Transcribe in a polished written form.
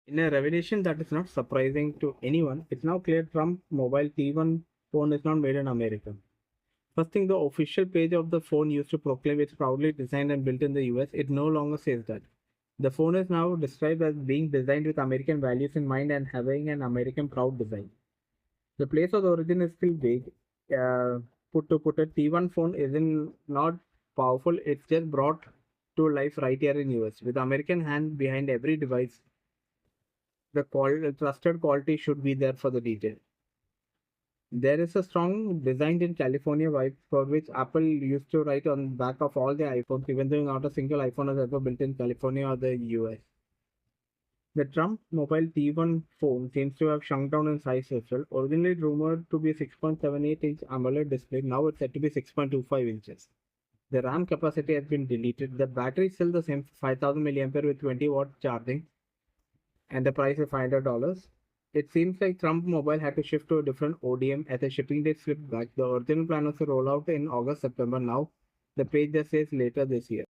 In a revelation that is not surprising to anyone, it's now clear Trump mobile T1 phone is not made in America. First thing, the official page of the phone used to proclaim it's proudly designed and built in the US. It no longer says that. The phone is now described as being designed with American values in mind and having an American proud design. The place of the origin is still vague. Put it, T1 phone isn't not powerful. It's just brought to life right here in US with American hand behind every device. The trusted quality should be there for the detail. There is a strong designed in California vibe for which Apple used to write on the back of all their iPhones, even though not a single iPhone is ever built in California or the US. The Trump Mobile T1 phone seems to have shrunk down in size as well. Originally rumored to be 6.78-inch AMOLED display, now it's said to be 6.25 inches. The RAM capacity has been deleted. The battery is still the same, 5000 milliampere with 20-watt charging, and the price is $500. It seems like Trump Mobile had to shift to a different ODM as the shipping date slipped back. The original plan was to roll out in August, September. Now, the page just says later this year.